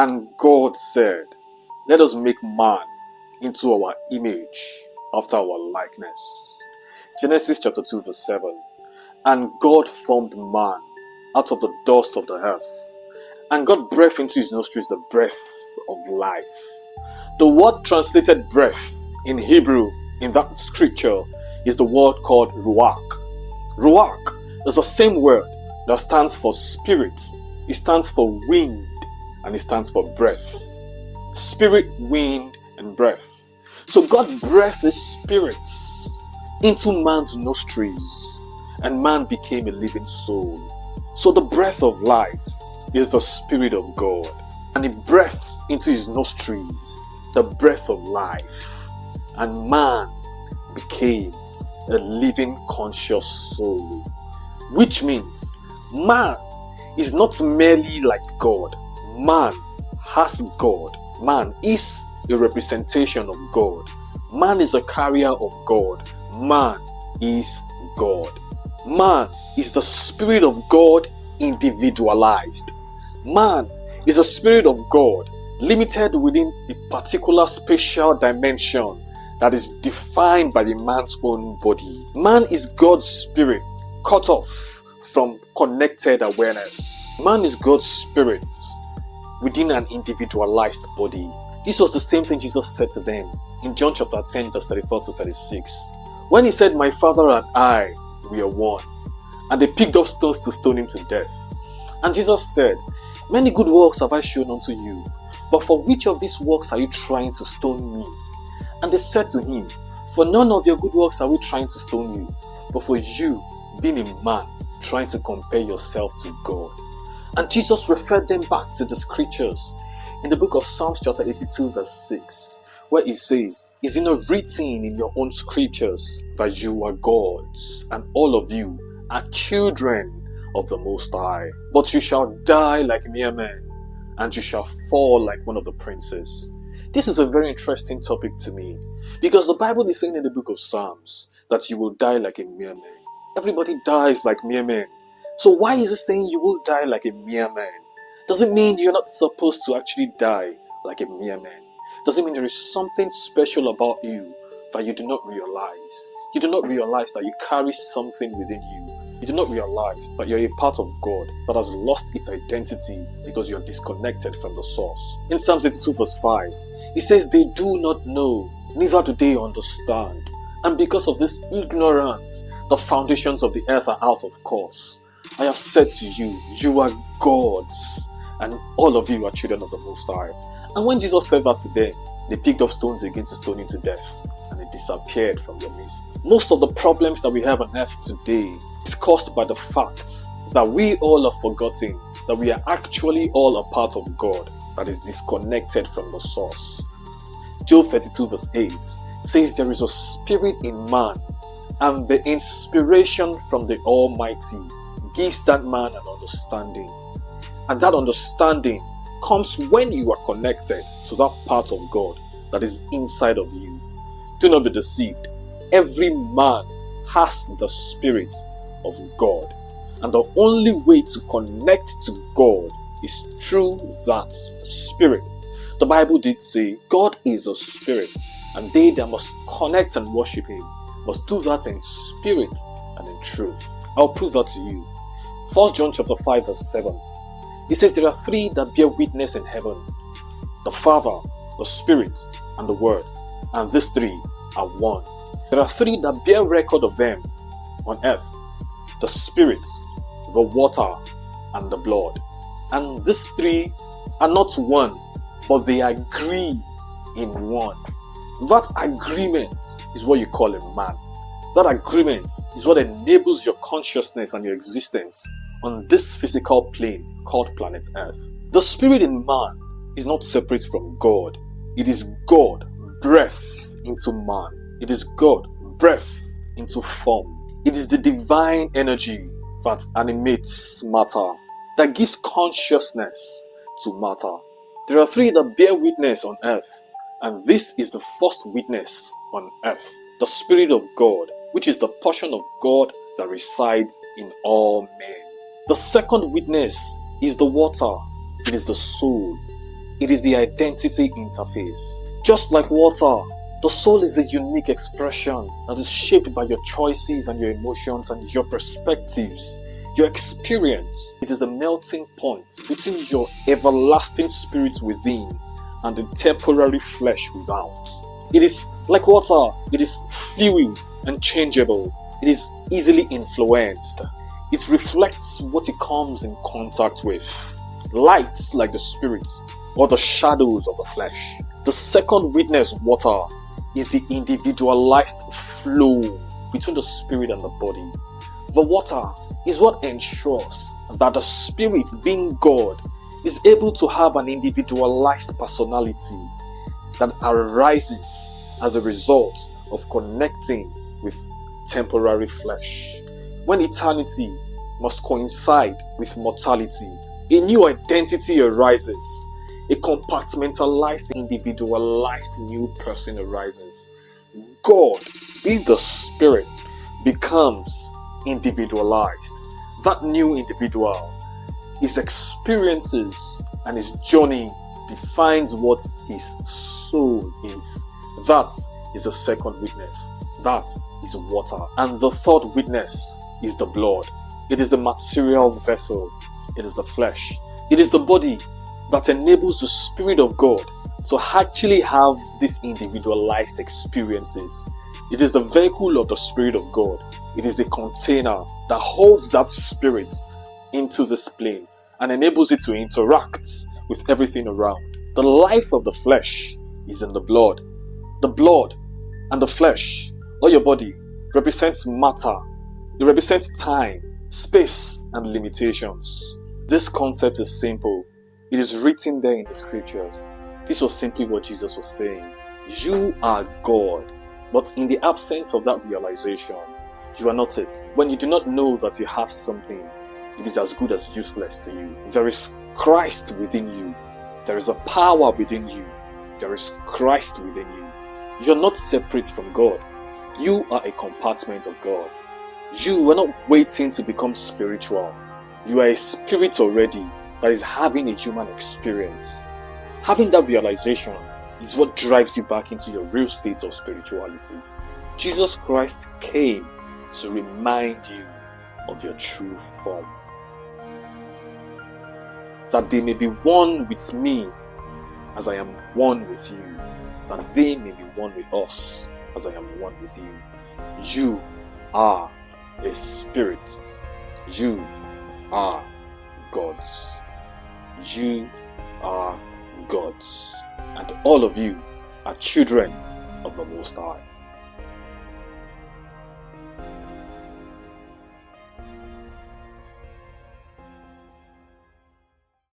And God said, let us make man into our image, after our likeness. Genesis chapter 2 verse 7. And God formed man out of the dust of the earth, and God breathed into his nostrils the breath of life. The word translated breath in Hebrew in that scripture is the word called ruach. Ruach is the same word that stands for spirit, it stands for wind, and it stands for breath. Spirit, wind, and breath. So God breathed his spirits into man's nostrils, and man became a living soul. So the breath of life is the Spirit of God, and he breathed into his nostrils the breath of life, and man became a living conscious soul. Which means man is not merely like God. Man has God. Man is a representation of God. Man is a carrier of God. Man is God. Man is the Spirit of God individualized. Man is a Spirit of God limited within a particular spatial dimension that is defined by the man's own body. Man is God's spirit cut off from connected awareness. Man is God's spirit within an individualized body. This was the same thing Jesus said to them in John chapter 10 verse 34 to 36. When he said, my Father and I, we are one. And they picked up stones to stone him to death. And Jesus said, many good works have I shown unto you, but for which of these works are you trying to stone me? And they said to him, for none of your good works are we trying to stone you, but for you, being a man, trying to compare yourself to God. And Jesus referred them back to the scriptures in the book of Psalms chapter 82 verse 6, where it says, is it not written in your own scriptures that you are gods, and all of you are children of the Most High? But you shall die like mere men, and you shall fall like one of the princes. This is a very interesting topic to me, because the Bible is saying in the book of Psalms that you will die like a mere man. Everybody dies like mere men. So why is it saying you will die like a mere man? Does it mean you're not supposed to actually die like a mere man? Does it mean there is something special about you that you do not realize? You do not realize that you carry something within you. You do not realize that you're a part of God that has lost its identity because you're disconnected from the source. In Psalms 82 verse 5, it says, they do not know, neither do they understand. And because of this ignorance, the foundations of the earth are out of course. I have said to you, you are gods, and all of you are children of the Most High. And when Jesus said that to them, they picked up stones again to stone him to death, and it disappeared from their midst. Most of the problems that we have on earth today is caused by the fact that we all have forgotten that we are actually all a part of God that is disconnected from the source. Job 32 verse 8 says there is a spirit in man, and the inspiration from the Almighty gives that man an understanding. And that understanding comes when you are connected to that part of God that is inside of you. Do not be deceived. Every man has the Spirit of God. And the only way to connect to God is through that Spirit. The Bible did say God is a spirit, and they that must connect and worship him must do that in spirit and in truth. I'll prove that to you. 1 John chapter 5 verse 7. It says there are three that bear witness in heaven: the Father, the Spirit, and the Word. And these three are one. There are three that bear record of them on earth: the Spirit, the water, and the blood. And these three are not one, but they agree in one. That agreement is what you call a man. That agreement is what enables your consciousness and your existence on this physical plane called planet Earth. The spirit in man is not separate from God. It is God breath into man. It is God breath into form. It is the divine energy that animates matter, that gives consciousness to matter. There are three that bear witness on earth, and this is the first witness on earth: the Spirit of God, which is the portion of God that resides in all men. The second witness is the water. It is the soul. It is the identity interface. Just like water, the soul is a unique expression that is shaped by your choices and your emotions and your perspectives, your experience. It is a melting point between your everlasting spirit within and the temporary flesh without. It is like water. It is fluid and changeable. It is easily influenced. It reflects what it comes in contact with. Lights like the spirit or the shadows of the flesh. The second witness, water, is the individualized flow between the spirit and the body. The water is what ensures that the spirit, being God, is able to have an individualized personality that arises as a result of connecting with temporary flesh. When eternity must coincide with mortality, a new identity arises. A compartmentalized, individualized new person arises. God, being the spirit, becomes individualized. That new individual, his experiences and his journey defines what his soul is. That is a second witness. That is water. And the third witness is the blood. It is the material vessel. It is the flesh. It is the body that enables the Spirit of God to actually have these individualized experiences. It is the vehicle of the Spirit of God. It is the container that holds that Spirit into this plane and enables it to interact with everything around. The life of the flesh is in the blood. The blood and the flesh, or your body, represents matter. It represents time, space, and limitations. This concept is simple. It is written there in the scriptures. This was simply what Jesus was saying. You are God, but in the absence of that realization, you are not it. When you do not know that you have something, it is as good as useless to you. There is Christ within you. There is a power within you. There is Christ within you. You are not separate from God. You are a compartment of God. You are not waiting to become spiritual. You are a spirit already that is having a human experience. Having that realization is what drives you back into your real state of spirituality. Jesus Christ came to remind you of your true form. That they may be one with me as I am one with you. That they may be one with us as I am one with you. You are a spirit. You are God's. You are God's. And all of you are children of the Most High.